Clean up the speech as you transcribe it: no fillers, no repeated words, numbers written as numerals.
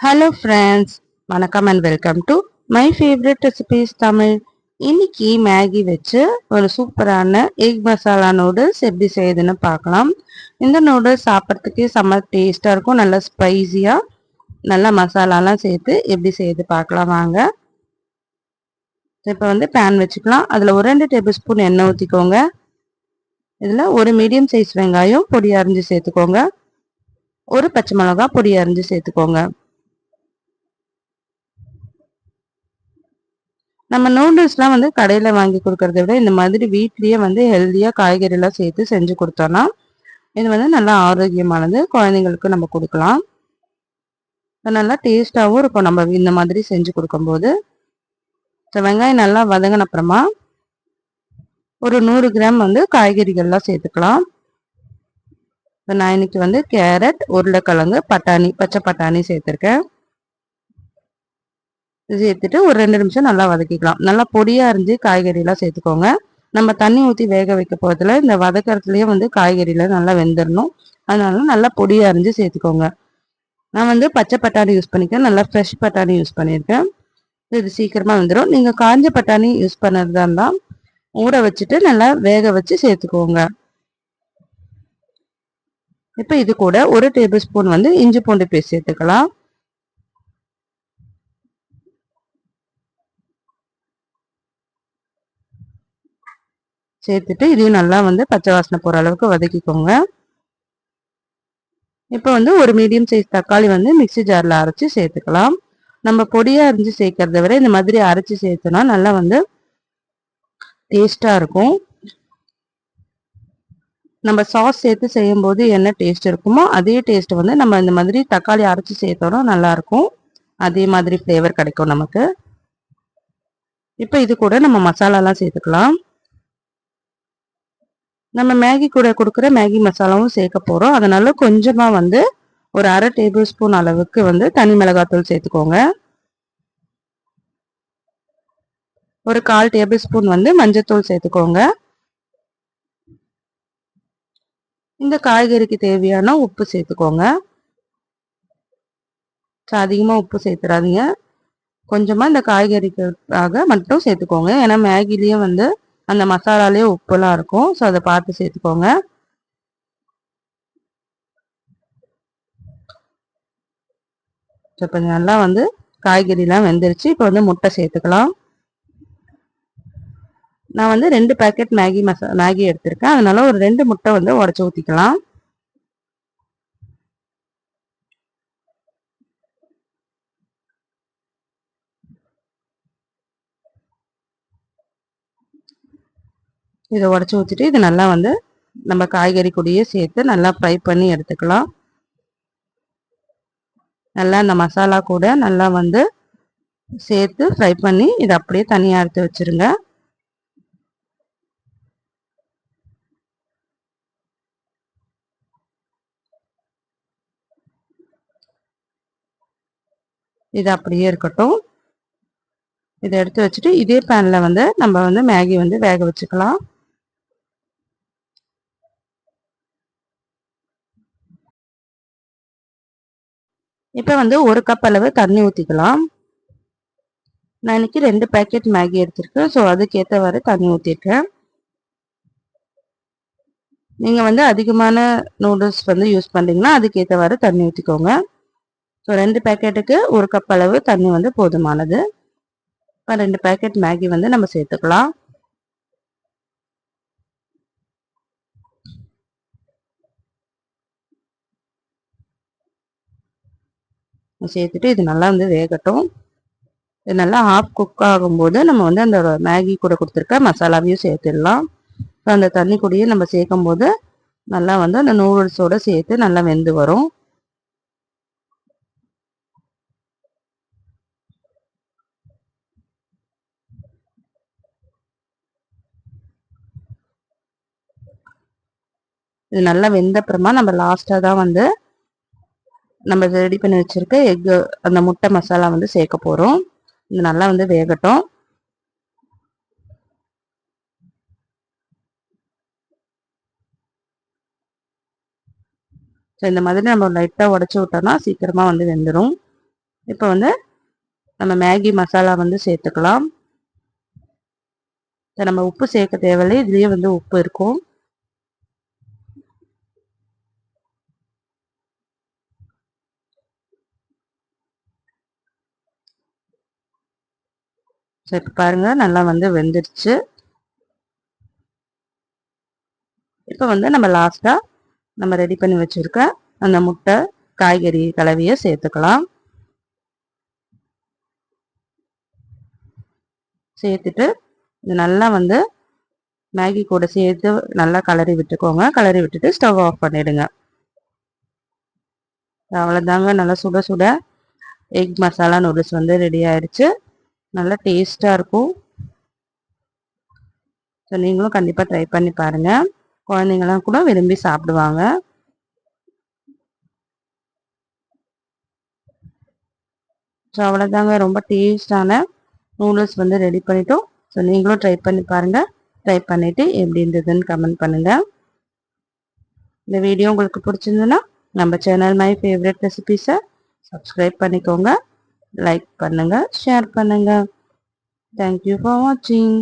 Hello friends, வணக்கம் and welcome to my favourite recipes Tamil. இன்னைக்கு Maggi வச்சு ஒரு சூப்பரான எக் மசாலா நூடுல்ஸ் எப்படி செய்யுதுன்னு பார்க்கலாம். இந்த நூடுல்ஸ் சாப்பிட்றதுக்கு செம்ம டேஸ்ட்டாக இருக்கும். நல்லா ஸ்பைஸியாக நல்லா மசாலாலாம் சேர்த்து எப்படி செய்யுது பார்க்கலாம் வாங்க. இப்போ பேன் வச்சுக்கலாம். அதில் ஒரு 2 டேபிள் ஸ்பூன் எண்ணெய் ஊற்றிக்கோங்க. இதில் ஒரு மீடியம் சைஸ் வெங்காயம் பொடி அரிஞ்சு சேர்த்துக்கோங்க. ஒரு பச்சை மிளகா பொடி அரிஞ்சு சேர்த்துக்கோங்க. நம்ம நூடுல்ஸ்லாம் கடையில் வாங்கி கொடுக்கறத விட இந்த மாதிரி வீட்லேயே ஹெல்த்தியாக காய்கறிலாம் சேர்த்து செஞ்சு கொடுத்தோன்னா இது நல்லா ஆரோக்கியமானது. குழந்தைங்களுக்கு நம்ம கொடுக்கலாம். நல்லா டேஸ்ட்டாகவும் இருக்கும் நம்ம இந்த மாதிரி செஞ்சு கொடுக்கும்போது. வெங்காயம் நல்லா வதங்கின அப்புறமா ஒரு 100 கிராம் காய்கறிகள்லாம் சேர்த்துக்கலாம். நான் இன்னைக்கு கேரட், உருளைக்கிழங்கு, பட்டாணி, பச்சை பட்டாணி சேர்த்துருக்கேன். சேர்த்துட்டு ஒரு 2 நிமிஷம் நல்லா வதக்கிக்கலாம். நல்லா பொடியா அரிஞ்சு காய்கறிலாம் சேர்த்துக்கோங்க. நம்ம தண்ணி ஊற்றி வேக வைக்க போகிறதுல இந்த வதக்கறதுலேயே காய்கறில நல்லா வெந்துடணும். அதனால நல்லா பொடியா அரிஞ்சு சேர்த்துக்கோங்க. நான் பச்சை பட்டாணி யூஸ் பண்ணிக்கிறேன். நல்லா ஃப்ரெஷ் பட்டாணி யூஸ் பண்ணியிருக்கேன். இது சீக்கிரமா வந்துடும். நீங்கள் காஞ்ச பட்டாணி யூஸ் பண்ணுறதா இருந்தால் ஊற வச்சுட்டு நல்லா வேக வச்சு சேர்த்துக்கோங்க. இப்போ இது கூட ஒரு டேபிள் ஸ்பூன் இஞ்சி பூண்டு பேஸ்ட் சேர்த்துக்கலாம். சேர்த்துட்டு இதையும் நல்லா பச்சை வாசனை போகிற அளவுக்கு வதக்கிக்கோங்க. இப்போ ஒரு மீடியம் சைஸ் தக்காளி மிக்ஸி ஜாரில் அரைச்சி சேர்த்துக்கலாம். நம்ம பொடியாக அரைச்சி சேர்க்கறத விட இந்த மாதிரி அரைச்சி சேர்த்தோன்னா நல்லா டேஸ்ட்டாக இருக்கும். நம்ம சாஸ் சேர்த்து செய்யும்போது என்ன டேஸ்ட் இருக்குமோ அதே டேஸ்ட் நம்ம இந்த மாதிரி தக்காளி அரைச்சி சேர்த்தோன்னா நல்லாயிருக்கும். அதே மாதிரி ஃப்ளேவர் கிடைக்கும் நமக்கு. இப்போ இது கூட நம்ம மசாலாலாம் சேர்த்துக்கலாம். நம்ம மேகி கூட கொடுக்குற மேகி மசாலாவும் சேர்க்க போகிறோம். அதனால கொஞ்சமாக ஒரு அரை டேபிள் ஸ்பூன் அளவுக்கு தனி மிளகாத்தூள் சேர்த்துக்கோங்க. ஒரு 1/4 டேபிள் ஸ்பூன் மஞ்சத்தூள் சேர்த்துக்கோங்க. இந்த காய்கறிக்கு தேவையான உப்பு சேர்த்துக்கோங்க. அதிகமாக உப்பு சேர்த்துறாதீங்க. கொஞ்சமாக இந்த காய்கறிக்காக மட்டும் சேர்த்துக்கோங்க. ஏன்னா மேகிலேயே அந்த மசாலாலேயே உப்புலாம் இருக்கும். ஸோ அதை பார்த்து சேர்த்துக்கோங்க. இப்போ நல்லா காய்கறிலாம் வெந்துருச்சு. இப்போ முட்டை சேர்த்துக்கலாம். நான் 2 பேக்கெட் மேகி எடுத்திருக்கேன். அதனால ஒரு 2 முட்டை உடச்சி ஊற்றிக்கலாம். இதை உடச்சி ஊற்றிட்டு இது நல்லா நம்ம காய்கறி கூடயே சேர்த்து நல்லா ஃப்ரை பண்ணி எடுத்துக்கலாம். நல்லா அந்த மசாலா கூட நல்லா சேர்த்து ஃப்ரை பண்ணி இதை அப்படியே தனியாக எடுத்து வச்சுருங்க. இது அப்படியே இருக்கட்டும். இதை எடுத்து வச்சுட்டு இதே பேனில் நம்ம மேகி வேக வச்சுக்கலாம். இப்போ 1 கப் அளவு தண்ணி ஊற்றிக்கலாம். நான் இன்னைக்கு 2 பேக்கெட் மேகி எடுத்திருக்கேன். ஸோ அதுக்கேற்றவாறு தண்ணி ஊற்றிருக்கேன். நீங்கள் அதிகமான நூடுல்ஸ் யூஸ் பண்ணுறீங்கன்னா அதுக்கேற்றவாறு தண்ணி ஊற்றிக்கோங்க. ஸோ 2 பேக்கெட்டுக்கு 1 கப் அளவு தண்ணி போதுமானது. இப்போ 2 பேக்கெட் மேகி நம்ம சேர்த்துக்கலாம். சேர்த்துட்டு இது நல்லா வேகட்டும். இது நல்லா ஹாஃப் குக் ஆகும்போது நம்ம அந்த மேகி கூட கொடுத்துருக்க மசாலாவையும் சேர்த்துடலாம். அந்த தண்ணி கூடயே நம்ம சேர்க்கும் போது நல்லா அந்த நூடுல்ஸோடு சேர்த்து நல்லா வெந்து வரும். இது நல்லா வெந்த அப்புறமா நம்ம லாஸ்ட்டாக தான் நம்ம ரெடி பண்ணி வச்சுருக்க எக்கு அந்த முட்டை மசாலா சேர்க்க போகிறோம். இது நல்லா வேகட்டும். ஸோ இந்த மாதிரி நம்ம லைட்டாக உடச்சி விட்டோம்னா சீக்கிரமாக வெந்துடும். இப்போ வந்து நம்ம மேகி மசாலா வந்து சேர்த்துக்கலாம். நம்ம உப்பு சேர்க்க தேவையில்லை, இதுலேயே வந்து உப்பு இருக்கும். ஸோ இப்போ பாருங்க நல்லா வந்து வெந்துடுச்சு. இப்போ வந்து நம்ம லாஸ்ட்டாக நம்ம ரெடி பண்ணி வச்சுருக்க அந்த முட்டை காய்கறி கலவையை சேர்த்துக்கலாம். சேர்த்துட்டு இது நல்லா வந்து மேகி கூட சேர்த்து நல்லா கலரி விட்டுக்கோங்க. கலரி விட்டுட்டு ஸ்டவ் ஆஃப் பண்ணிடுங்க. அவ்வளோதாங்க, நல்லா சுட சுட எக் மசாலா நூடுல்ஸ் வந்து ரெடி ஆயிடுச்சு. நல்லா டேஸ்ட்டாக இருக்கும். ஸோ நீங்களும் கண்டிப்பாக ட்ரை பண்ணி பாருங்கள். குழந்தைங்களாம் கூட விரும்பி சாப்பிடுவாங்க. ஸோ அவ்வளோதாங்க, ரொம்ப டேஸ்டான நூடுல்ஸ் வந்து ரெடி பண்ணிட்டோம். ஸோ நீங்களும் ட்ரை பண்ணி பாருங்கள். ட்ரை பண்ணிவிட்டு எப்படி இருந்ததுன்னு கமெண்ட் பண்ணுங்கள். இந்த வீடியோ உங்களுக்கு பிடிச்சிருந்ததுன்னா நம்ம சேனல் மை ஃபேவரட் ரெசிபீஸை சப்ஸ்கிரைப் பண்ணிக்கோங்க, லைக் பண்ணுங்கள், ஷேர் பண்ணுங்கள். தேங்க்யூ ஃபார் வாட்சிங்.